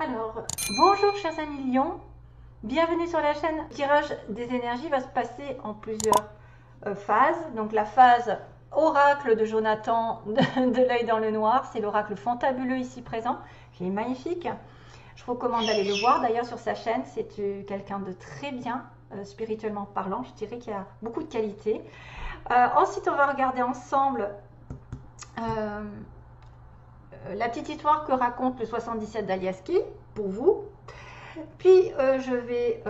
Alors, bonjour chers amis Lions, bienvenue sur la chaîne. Le tirage des énergies va se passer en plusieurs phases. Donc la phase oracle de Jonathan de l'œil dans le noir, c'est l'oracle fantabuleux ici présent, qui est magnifique. Je vous recommande d'aller le voir d'ailleurs sur sa chaîne, c'est quelqu'un de très bien spirituellement parlant, je dirais qu'il a beaucoup de qualités. Ensuite on va regarder ensemble la petite histoire que raconte le 77 d'Aliaski pour vous. Puis je vais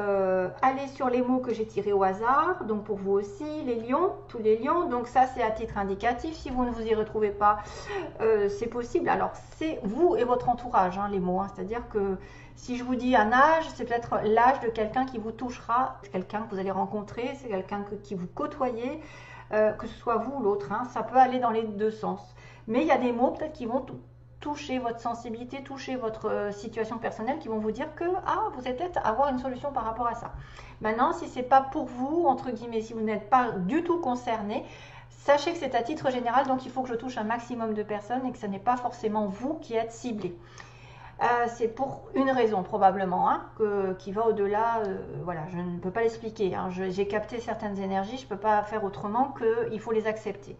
aller sur les mots que j'ai tirés au hasard, donc pour vous aussi, les lions, tous les lions. Donc ça c'est à titre indicatif, si vous ne vous y retrouvez pas, c'est possible. Alors c'est vous et votre entourage, hein, les mots, hein. C'est-à-dire que si je vous dis un âge, c'est peut-être l'âge de quelqu'un qui vous touchera, c'est quelqu'un que vous allez rencontrer, c'est quelqu'un qui vous côtoyez, que ce soit vous ou l'autre, hein. Ça peut aller dans les deux sens. Mais il y a des mots peut-être qui vont toucher votre sensibilité, toucher votre situation personnelle, qui vont vous dire que vous allez peut-être avoir une solution par rapport à ça. Maintenant, si c'est pas pour vous, entre guillemets, si vous n'êtes pas du tout concerné, sachez que c'est à titre général, donc il faut que je touche un maximum de personnes et que ce n'est pas forcément vous qui êtes ciblé. C'est pour une raison probablement, hein, qui va au-delà, voilà, je ne peux pas l'expliquer, hein. J'ai capté certaines énergies, je ne peux pas faire autrement qu'il faut les accepter.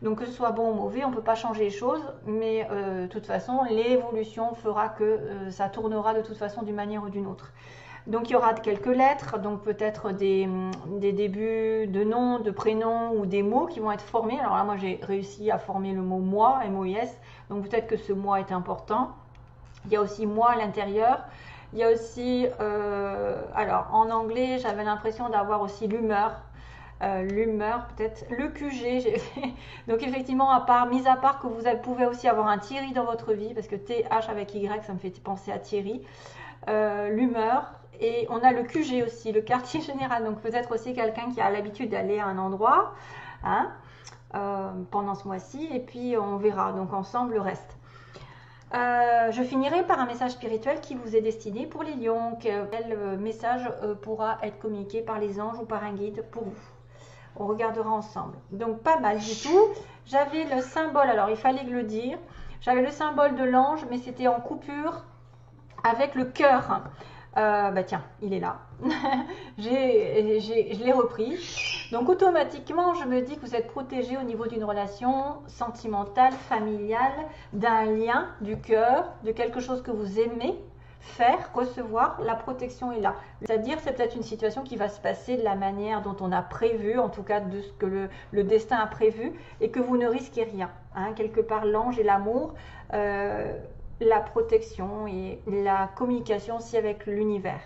Donc que ce soit bon ou mauvais, on ne peut pas changer les choses, mais de toute façon, l'évolution fera que ça tournera de toute façon d'une manière ou d'une autre. Donc il y aura quelques lettres, donc peut-être des débuts de noms, de prénoms ou des mots qui vont être formés. Alors là, moi j'ai réussi à former le mot moi, M-O-I-S, donc peut-être que ce moi est important. Il y a aussi moi à l'intérieur. Il y a aussi, alors en anglais, j'avais l'impression d'avoir aussi l'humeur. L'humeur, peut-être le QG, j'ai fait. Donc effectivement, mis à part que vous pouvez aussi avoir un Thierry dans votre vie, parce que TH avec Y, ça me fait penser à Thierry. L'humeur, et on a le QG aussi, le quartier général, donc peut-être aussi quelqu'un qui a l'habitude d'aller à un endroit, hein, pendant ce mois-ci, et puis on verra donc ensemble le reste. Je finirai par un message spirituel qui vous est destiné pour les lions. Quel message pourra être communiqué par les anges ou par un guide pour vous? On regardera ensemble. Donc pas mal du tout. J'avais le symbole, alors il fallait le dire, j'avais le symbole de l'ange, mais c'était en coupure avec le cœur. Tiens, il est là. Je l'ai repris. Donc automatiquement, je me dis que vous êtes protégé au niveau d'une relation sentimentale, familiale, d'un lien du cœur, de quelque chose que vous aimez faire, recevoir. La protection est là. C'est-à-dire, c'est peut-être une situation qui va se passer de la manière dont on a prévu, en tout cas de ce que le destin a prévu, et que vous ne risquez rien, hein. Quelque part, l'ange et l'amour, la protection et la communication aussi avec l'univers.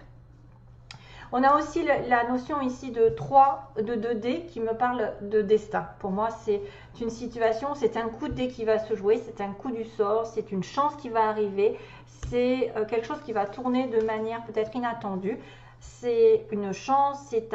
On a aussi la notion ici de 2D qui me parle de destin. Pour moi, c'est une situation, c'est un coup de dé qui va se jouer, c'est un coup du sort, c'est une chance qui va arriver, c'est quelque chose qui va tourner de manière peut-être inattendue. C'est une chance, c'est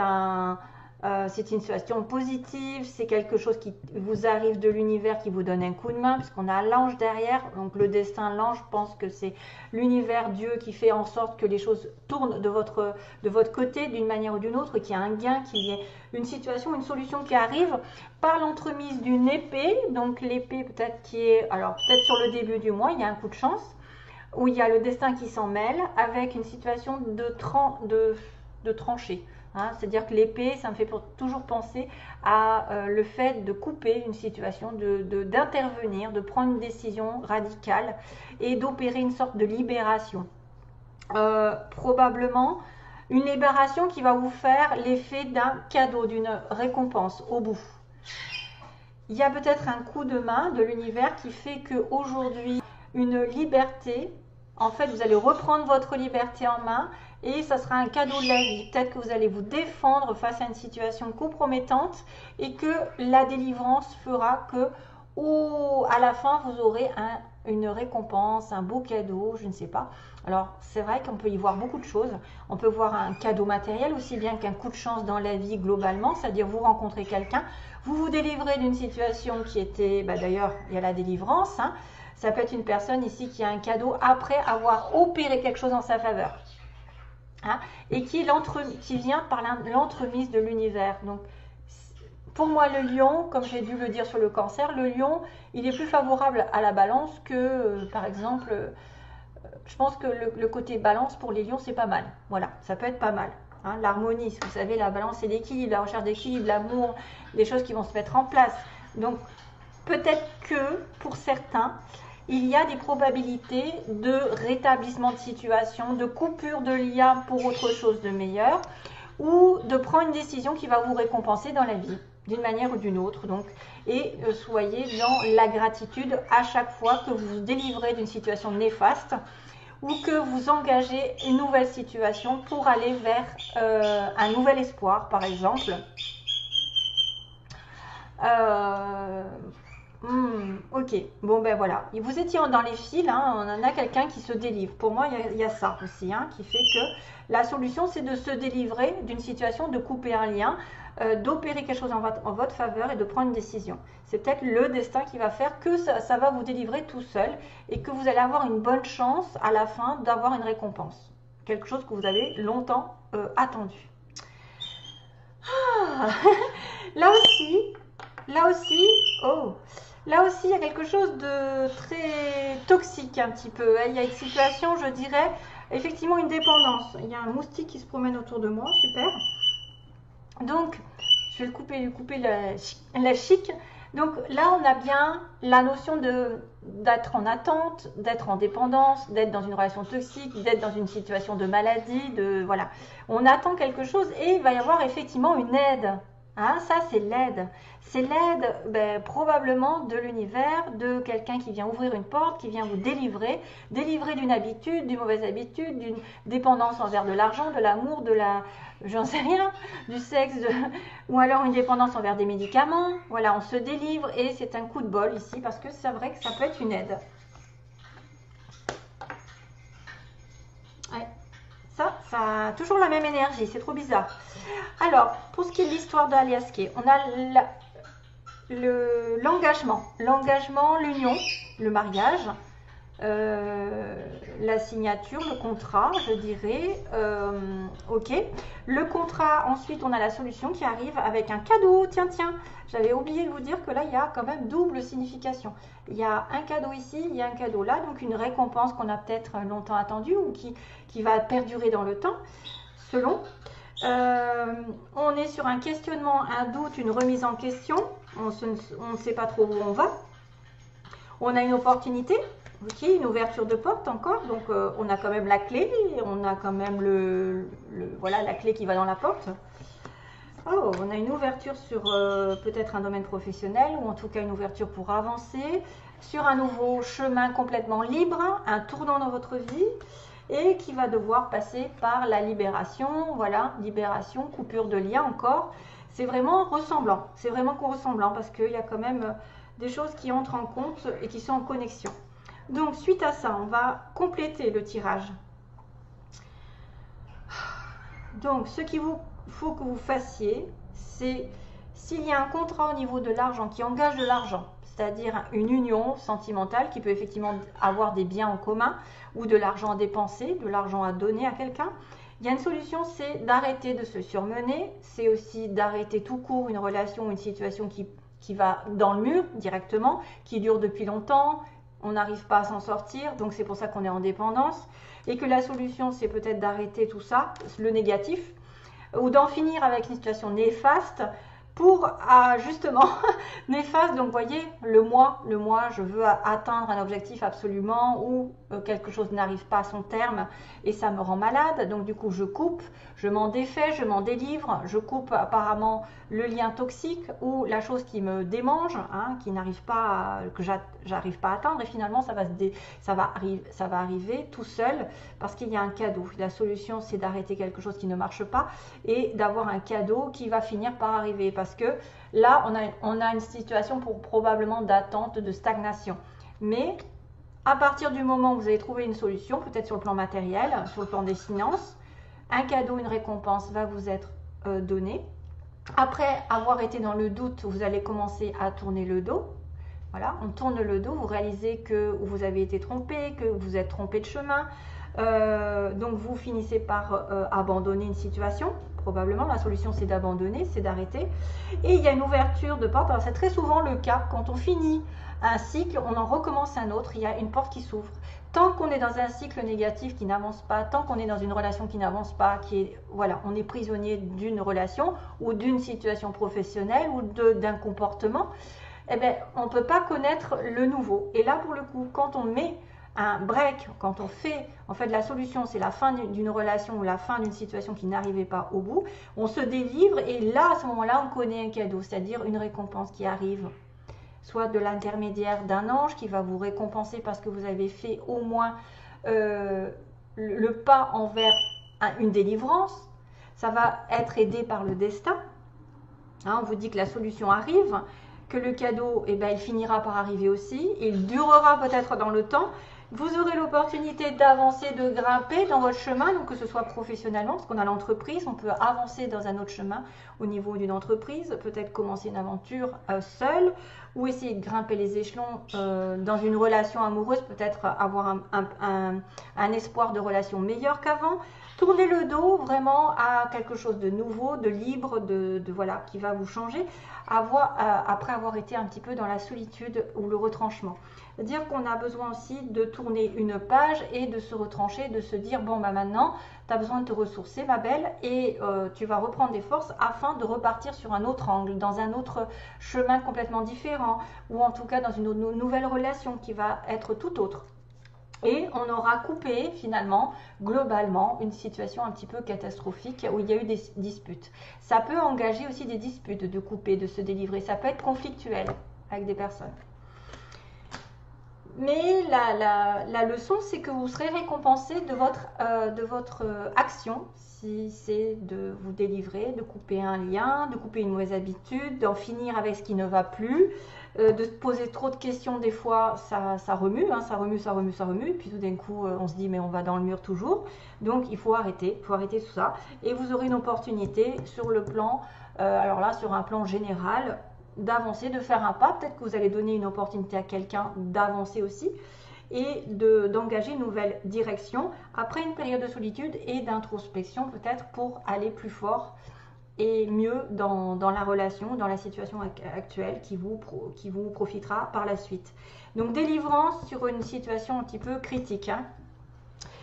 une situation positive, c'est quelque chose qui vous arrive de l'univers qui vous donne un coup de main, puisqu'on a l'ange derrière, donc le destin, l'ange pense que c'est l'univers, Dieu qui fait en sorte que les choses tournent de votre côté d'une manière ou d'une autre, qu'il y ait un gain, qu'il y ait une situation, une solution qui arrive par l'entremise d'une épée, donc l'épée peut-être qui est, alors peut-être sur le début du mois, il y a un coup de chance, où il y a le destin qui s'en mêle, avec une situation de tranchée. Hein, c'est-à-dire que l'épée, ça me fait toujours penser à le fait de couper une situation, d'intervenir, de prendre une décision radicale et d'opérer une sorte de libération. Probablement une libération qui va vous faire l'effet d'un cadeau, d'une récompense au bout. Il y a peut-être un coup de main de l'univers qui fait qu'aujourd'hui, une liberté, en fait, vous allez reprendre votre liberté en main et ça sera un cadeau de la vie. Peut-être que vous allez vous défendre face à une situation compromettante et que la délivrance fera que à la fin, vous aurez une récompense, un beau cadeau, je ne sais pas. Alors, c'est vrai qu'on peut y voir beaucoup de choses. On peut voir un cadeau matériel aussi bien qu'un coup de chance dans la vie globalement, c'est-à-dire vous rencontrez quelqu'un, vous vous délivrez d'une situation qui était, d'ailleurs, il y a la délivrance, hein. Ça peut être une personne ici qui a un cadeau après avoir opéré quelque chose en sa faveur, hein, et qui vient par l'entremise de l'univers. Donc, pour moi, le lion, comme j'ai dû le dire sur le cancer, le lion, il est plus favorable à la balance que, par exemple, je pense que le côté balance pour les lions, c'est pas mal. Voilà, ça peut être pas mal. Hein, l'harmonie, vous savez, la balance et l'équilibre, la recherche d'équilibre, l'amour, des choses qui vont se mettre en place. Donc, peut-être que pour certains, il y a des probabilités de rétablissement de situation, de coupure de lien pour autre chose de meilleur, ou de prendre une décision qui va vous récompenser dans la vie, d'une manière ou d'une autre. Donc, et soyez dans la gratitude à chaque fois que vous vous délivrez d'une situation néfaste ou que vous engagez une nouvelle situation pour aller vers un nouvel espoir, par exemple. Ok, bon ben voilà. Et vous étiez dans les fils, hein, on en a quelqu'un qui se délivre. Pour moi, il y a ça aussi, hein, qui fait que la solution, c'est de se délivrer d'une situation, de couper un lien, d'opérer quelque chose en votre faveur et de prendre une décision. C'est peut-être le destin qui va faire que ça va vous délivrer tout seul et que vous allez avoir une bonne chance à la fin d'avoir une récompense. Quelque chose que vous avez longtemps attendu. Ah, là aussi, oh, là aussi, il y a quelque chose de très toxique un petit peu. Il y a une situation, je dirais, effectivement une dépendance. Il y a un moustique qui se promène autour de moi, super. Donc, je vais lui couper la chic. Donc là, on a bien la notion d'être en attente, d'être en dépendance, d'être dans une relation toxique, d'être dans une situation de maladie, voilà. On attend quelque chose et il va y avoir effectivement une aide. Hein, ça, c'est l'aide. C'est l'aide probablement de l'univers, de quelqu'un qui vient ouvrir une porte, qui vient vous délivrer d'une habitude, d'une mauvaise habitude, d'une dépendance envers de l'argent, de l'amour, j'en sais rien, du sexe, ou alors une dépendance envers des médicaments. Voilà, on se délivre et c'est un coup de bol ici parce que c'est vrai que ça peut être une aide. Ouais. Ça a toujours la même énergie, c'est trop bizarre. Alors, pour ce qui est de l'histoire d'Aliaské, on a l'engagement, l'union, le mariage, la signature, le contrat, je dirais, ok. Le contrat, ensuite, on a la solution qui arrive avec un cadeau. Tiens, j'avais oublié de vous dire que là, il y a quand même double signification. Il y a un cadeau ici, il y a un cadeau là, donc une récompense qu'on a peut-être longtemps attendue ou qui va perdurer dans le temps, selon. On est sur un questionnement, un doute, une remise en question. On ne sait pas trop où on va. On a une opportunité, okay, une ouverture de porte encore. Donc on a quand même la clé, on a quand même voilà, la clé qui va dans la porte. Oh, on a une ouverture sur peut-être un domaine professionnel ou en tout cas une ouverture pour avancer sur un nouveau chemin complètement libre, un tournant dans votre vie. Et qui va devoir passer par la libération, voilà, libération, coupure de lien encore. C'est vraiment ressemblant, parce qu'il y a quand même des choses qui entrent en compte et qui sont en connexion. Donc suite à ça, on va compléter le tirage. Donc ce qu'il faut que vous fassiez, c'est s'il y a un contrat au niveau de l'argent qui engage de l'argent, c'est-à-dire une union sentimentale qui peut effectivement avoir des biens en commun ou de l'argent à dépenser, de l'argent à donner à quelqu'un. Il y a une solution, c'est d'arrêter de se surmener, c'est aussi d'arrêter tout court une relation ou une situation qui va dans le mur directement, qui dure depuis longtemps, on n'arrive pas à s'en sortir, donc c'est pour ça qu'on est en dépendance, et que la solution, c'est peut-être d'arrêter tout ça, le négatif, ou d'en finir avec une situation néfaste, pour justement néfaste. Donc vous voyez, le moi, je veux atteindre un objectif absolument ou quelque chose n'arrive pas à son terme et ça me rend malade. Donc du coup je coupe, je m'en défais, je m'en délivre, je coupe apparemment le lien toxique ou la chose qui me démange, hein, qui n'arrive pas, que j'arrive pas à atteindre et finalement ça va arriver tout seul parce qu'il y a un cadeau. La solution, c'est d'arrêter quelque chose qui ne marche pas et d'avoir un cadeau qui va finir par arriver, parce que là on a une situation probablement d'attente, de stagnation. Mais à partir du moment où vous avez trouvé une solution, peut-être sur le plan matériel, sur le plan des finances, un cadeau, une récompense va vous être donné. Après avoir été dans le doute, vous allez commencer à tourner le dos. Voilà, on tourne le dos, vous réalisez que vous avez été trompé, que vous êtes trompé de chemin. Donc vous finissez par abandonner une situation. Probablement la solution, c'est d'abandonner, c'est d'arrêter. Et il y a une ouverture de porte. Alors c'est très souvent le cas quand on finit un cycle, on en recommence un autre, il y a une porte qui s'ouvre. Tant qu'on est dans un cycle négatif qui n'avance pas, tant qu'on est dans une relation qui n'avance pas, voilà, on est prisonnier d'une relation ou d'une situation professionnelle ou d'un comportement, eh bien, on ne peut pas connaître le nouveau. Et là, pour le coup, quand on met un break, quand on fait, en fait, la solution, c'est la fin d'une relation ou la fin d'une situation qui n'arrivait pas au bout, on se délivre et là, à ce moment-là, on connaît un cadeau, c'est-à-dire une récompense qui arrive, soit de l'intermédiaire d'un ange qui va vous récompenser parce que vous avez fait au moins le pas envers une délivrance. Ça va être aidé par le destin. Hein, on vous dit que la solution arrive, que le cadeau, eh ben, il finira par arriver aussi. Il durera peut-être dans le temps. Vous aurez l'opportunité d'avancer, de grimper dans votre chemin, donc que ce soit professionnellement, parce qu'on a l'entreprise, on peut avancer dans un autre chemin au niveau d'une entreprise, peut-être commencer une aventure seule, ou essayer de grimper les échelons dans une relation amoureuse, peut-être avoir un espoir de relation meilleure qu'avant. Tournez le dos vraiment à quelque chose de nouveau, de libre, voilà, qui va vous changer, après avoir été un petit peu dans la solitude ou le retranchement. C'est-à-dire qu'on a besoin aussi de tourner une page et de se retrancher, de se dire, bon, bah maintenant, tu as besoin de te ressourcer, ma belle, et tu vas reprendre des forces afin de repartir sur un autre angle, dans un autre chemin complètement différent, ou en tout cas dans une nouvelle relation qui va être tout autre. Et on aura coupé finalement, globalement, une situation un petit peu catastrophique où il y a eu des disputes. Ça peut engager aussi des disputes, de couper, de se délivrer. Ça peut être conflictuel avec des personnes. Mais la leçon, c'est que vous serez récompensé de votre action, si c'est de vous délivrer, de couper un lien, de couper une mauvaise habitude, d'en finir avec ce qui ne va plus, de se poser trop de questions, des fois ça remue, hein, ça remue, puis tout d'un coup on se dit mais on va dans le mur toujours. Donc il faut arrêter tout ça, et vous aurez une opportunité sur le plan, alors là sur un plan général, d'avancer, de faire un pas. Peut-être que vous allez donner une opportunité à quelqu'un d'avancer aussi et d'engager une nouvelle direction après une période de solitude et d'introspection, peut-être pour aller plus fort et mieux dans la relation, dans la situation actuelle qui vous profitera par la suite. Donc délivrance sur une situation un petit peu critique. Hein.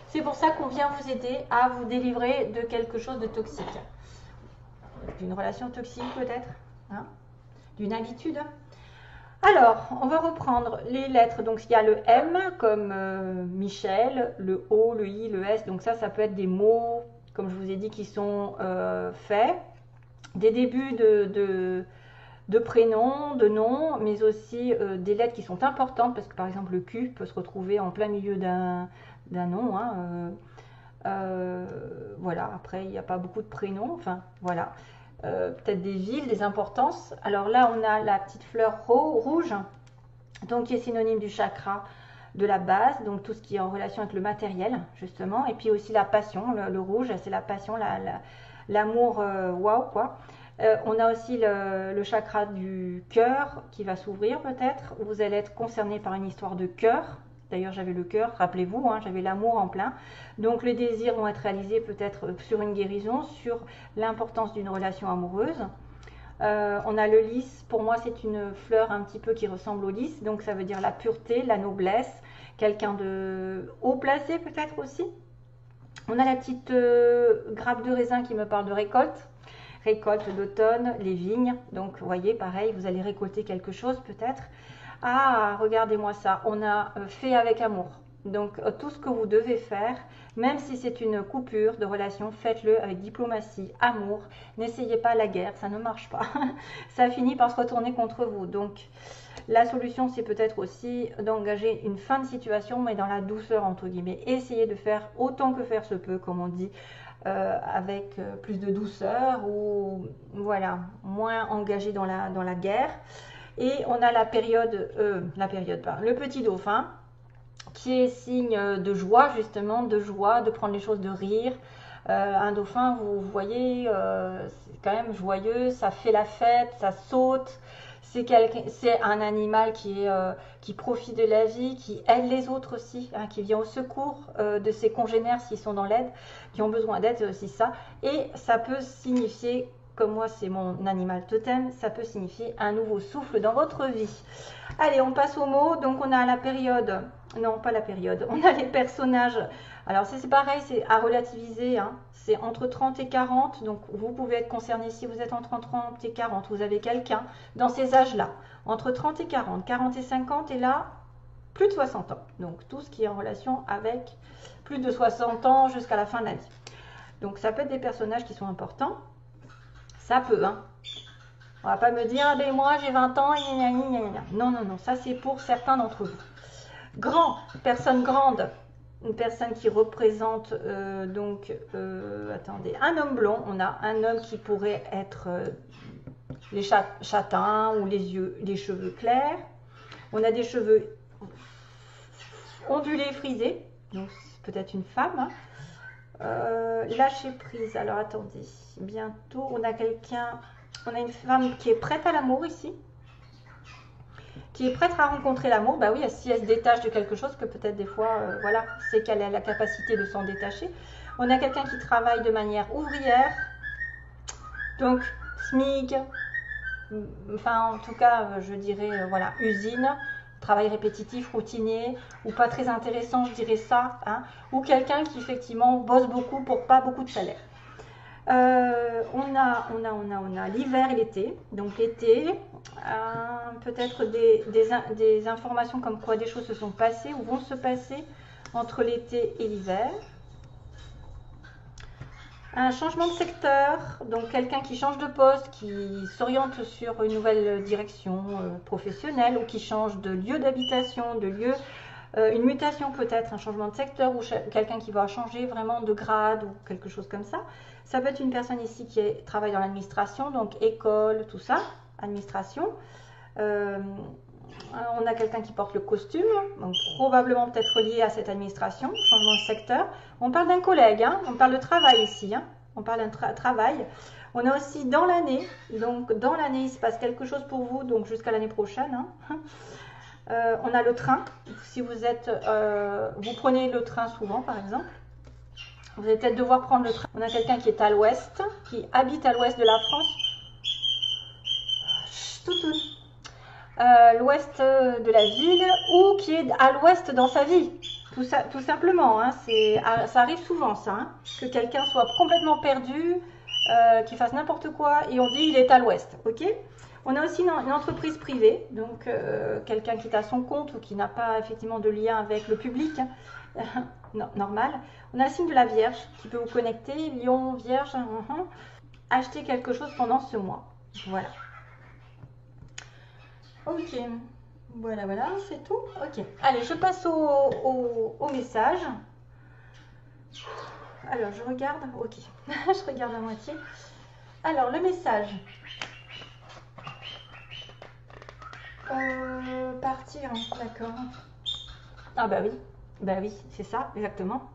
C'est pour ça qu'on vient vous aider à vous délivrer de quelque chose de toxique. D'une relation toxique peut-être, hein, d'une habitude. Alors, on va reprendre les lettres. Donc, il y a le M comme Michel, le O, le I, le S. Donc ça peut être des mots, comme je vous ai dit, qui sont faits. Des débuts de prénoms, de noms, mais aussi des lettres qui sont importantes, parce que par exemple, le Q peut se retrouver en plein milieu d'un nom. Hein, voilà, après, il n'y a pas beaucoup de prénoms. Enfin, voilà. Peut-être des villes, des importances. Alors là, on a la petite fleur rouge, donc qui est synonyme du chakra de la base, donc tout ce qui est en relation avec le matériel, justement. Et puis aussi la passion, le rouge, c'est la passion, l'amour, waouh, quoi. On a aussi le chakra du cœur qui va s'ouvrir peut-être. Vous allez être concerné par une histoire de cœur. D'ailleurs, j'avais le cœur, rappelez-vous, hein, j'avais l'amour en plein. Donc, les désirs vont être réalisés peut-être sur une guérison, sur l'importance d'une relation amoureuse. On a le lys, pour moi, c'est une fleur un petit peu qui ressemble au lys. Donc, ça veut dire la pureté, la noblesse, quelqu'un de haut placé peut-être aussi. On a la petite grappe de raisin qui me parle de récolte. Récolte d'automne, les vignes. Donc, vous voyez, pareil, vous allez récolter quelque chose peut-être. Ah, regardez-moi ça, on a fait avec amour. Donc, tout ce que vous devez faire, même si c'est une coupure de relation, faites-le avec diplomatie, amour. N'essayez pas la guerre, ça ne marche pas. Ça finit par se retourner contre vous. Donc, la solution, c'est peut-être aussi d'engager une fin de situation, mais dans la douceur, entre guillemets. Essayez de faire autant que faire se peut, comme on dit, avec plus de douceur ou, voilà, moins engagé dans la guerre. Et on a le petit dauphin, qui est signe de joie, justement, de prendre les choses, de rire. Un dauphin, vous voyez, c'est quand même joyeux, ça fait la fête, ça saute. C'est un animal qui profite de la vie, qui aide les autres aussi, hein, qui vient au secours de ses congénères s'ils sont dans l'aide, qui ont besoin d'aide, c'est aussi ça. Et ça peut signifier comme moi c'est mon animal totem, ça peut signifier un nouveau souffle dans votre vie. Allez, on passe aux mots. Donc on a la période, non pas la période, on a les personnages. Alors c'est pareil, c'est à relativiser, hein. C'est entre 30 et 40, donc vous pouvez être concerné si vous êtes entre 30 et 40, vous avez quelqu'un dans ces âges-là, entre 30 et 40, 40 et 50, et là, plus de 60 ans. Donc tout ce qui est en relation avec plus de 60 ans jusqu'à la fin de la vie. Donc ça peut être des personnages qui sont importants, ça peut, hein. On va pas me dire, ah ben moi j'ai 20 ans, gna gna gna gna. Non, non, non, ça c'est pour certains d'entre vous. Grand, personne grande. Une personne qui représente attendez, un homme blond. On a un homme qui pourrait être les châtains ou les cheveux clairs. On a des cheveux ondulés, frisés, donc c'est peut-être une femme. Lâcher prise. Alors attendez, bientôt on a une femme qui est prête à l'amour ici. Qui est prête à rencontrer l'amour, bah oui, si elle se détache de quelque chose, que peut-être des fois, voilà, c'est qu'elle a la capacité de s'en détacher. On a quelqu'un qui travaille de manière ouvrière, donc SMIC, enfin en tout cas, je dirais, voilà, usine, travail répétitif, routinier, ou pas très intéressant, je dirais ça, hein, ou quelqu'un qui effectivement bosse beaucoup pour pas beaucoup de salaire. On a l'hiver et l'été. Donc l'été, peut-être des informations comme quoi des choses se sont passées ou vont se passer entre l'été et l'hiver. Un changement de secteur, donc quelqu'un qui change de poste, qui s'oriente sur une nouvelle direction professionnelle, ou qui change de lieu d'habitation, de lieu, une mutation peut-être, un changement de secteur, ou quelqu'un qui va changer vraiment de grade ou quelque chose comme ça. Ça peut être une personne ici qui travaille dans l'administration, donc école, tout ça, administration. On a quelqu'un qui porte le costume, donc probablement peut-être lié à cette administration, changement de secteur. On parle d'un collègue, hein, on parle de travail ici, hein, on parle d'un travail. On a aussi dans l'année, donc dans l'année il se passe quelque chose pour vous, donc jusqu'à l'année prochaine. Hein. On a le train, si vous prenez le train souvent par exemple. Vous allez peut-être devoir prendre le train. On a quelqu'un qui est à l'ouest, qui habite à l'ouest de la France. L'ouest de la ville, ou qui est à l'ouest dans sa vie. Tout simplement. Hein, ça arrive souvent ça. Hein, que quelqu'un soit complètement perdu, qu'il fasse n'importe quoi, et on dit il est à l'ouest. Ok ? On a aussi une entreprise privée, donc quelqu'un qui est à son compte ou qui n'a pas effectivement de lien avec le public. Hein, normal. On a le signe de la Vierge qui peut vous connecter, Lion, Vierge, acheter quelque chose pendant ce mois. Voilà. Ok, voilà, c'est tout. Ok, allez, je passe au message. Alors, je regarde, ok, je regarde à moitié. Alors, le message. Partir, hein, d'accord. Ah bah oui, c'est ça, exactement.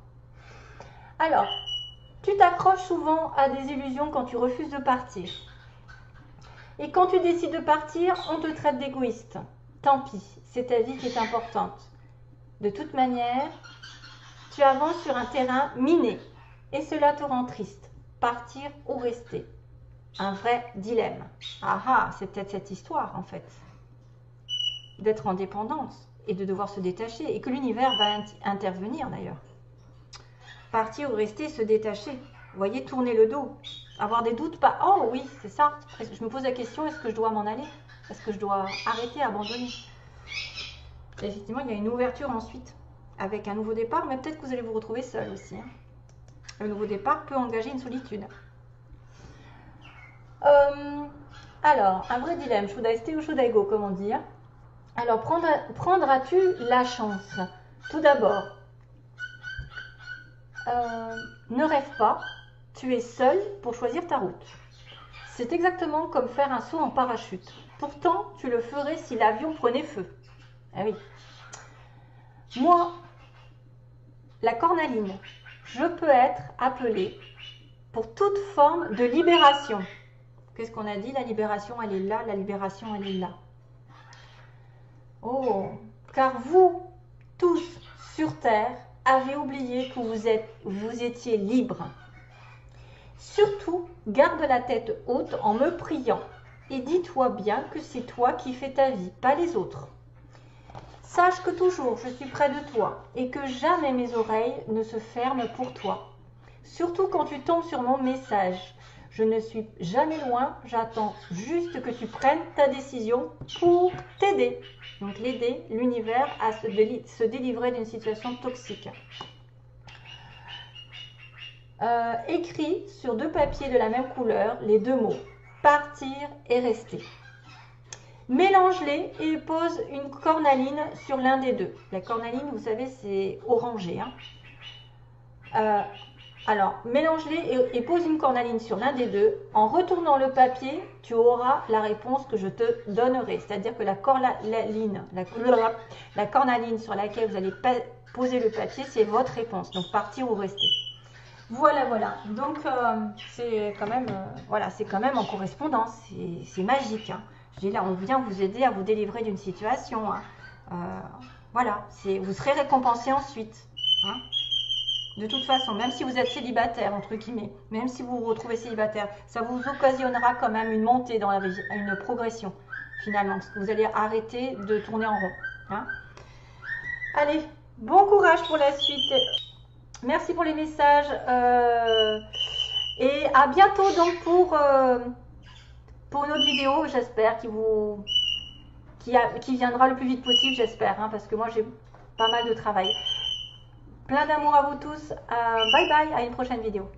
Alors, tu t'accroches souvent à des illusions quand tu refuses de partir. Et quand tu décides de partir, on te traite d'égoïste. Tant pis, c'est ta vie qui est importante. De toute manière, tu avances sur un terrain miné. Et cela te rend triste. Partir ou rester. Un vrai dilemme. Ah ah, c'est peut-être cette histoire en fait. D'être en dépendance et de devoir se détacher. Et que l'univers va intervenir d'ailleurs. Partir ou rester, se détacher. Vous voyez, tourner le dos. Avoir des doutes, pas. Oh oui, c'est ça. Je me pose la question, est-ce que je dois m'en aller? Est-ce que je dois arrêter, abandonner? Et effectivement, il y a une ouverture ensuite, avec un nouveau départ, mais peut-être que vous allez vous retrouver seul aussi. Hein. Le nouveau départ peut engager une solitude. Alors, un vrai dilemme, Shudaiste ou Shudaigo, comment dire. Alors, prendras-tu la chance? Tout d'abord, ne rêve pas, tu es seul pour choisir ta route. C'est exactement comme faire un saut en parachute. Pourtant, tu le ferais si l'avion prenait feu. Ah oui. Moi, la cornaline, je peux être appelée pour toute forme de libération. Qu'est-ce qu'on a dit? La libération, elle est là. La libération, elle est là. Oh, car vous, tous sur Terre, avez oublié que vous étiez libres. Surtout, garde la tête haute en me priant et dis-toi bien que c'est toi qui fais ta vie, pas les autres. Sache que toujours je suis près de toi et que jamais mes oreilles ne se ferment pour toi. Surtout quand tu tombes sur mon message. Je ne suis jamais loin, j'attends juste que tu prennes ta décision pour t'aider. Donc l'aider, l'univers à se délivrer d'une situation toxique. Écris sur 2 papiers de la même couleur les 2 mots « partir » et « rester ». Mélange-les et pose une cornaline sur l'un des 2. La cornaline, vous savez, c'est orangé. Alors, mélange-les et pose une cornaline sur l'un des 2. En retournant le papier, tu auras la réponse que je te donnerai. C'est-à-dire que la cornaline sur laquelle vous allez poser le papier, c'est votre réponse. Donc, partir ou rester. Voilà, voilà. Donc, c'est quand même, voilà, c'est quand même en correspondance. C'est magique. Je dis là, on vient vous aider à vous délivrer d'une situation. Voilà, vous serez récompensé ensuite. De toute façon, même si vous êtes célibataire, entre guillemets, même si vous vous retrouvez célibataire, ça vous occasionnera quand même une montée dans la vie, une progression, finalement, parce que vous allez arrêter de tourner en rond. Allez, bon courage pour la suite. Merci pour les messages. Et à bientôt donc pour une autre vidéo, j'espère, qui viendra le plus vite possible, j'espère, parce que moi j'ai pas mal de travail. Plein d'amour à vous tous. Bye bye, à une prochaine vidéo.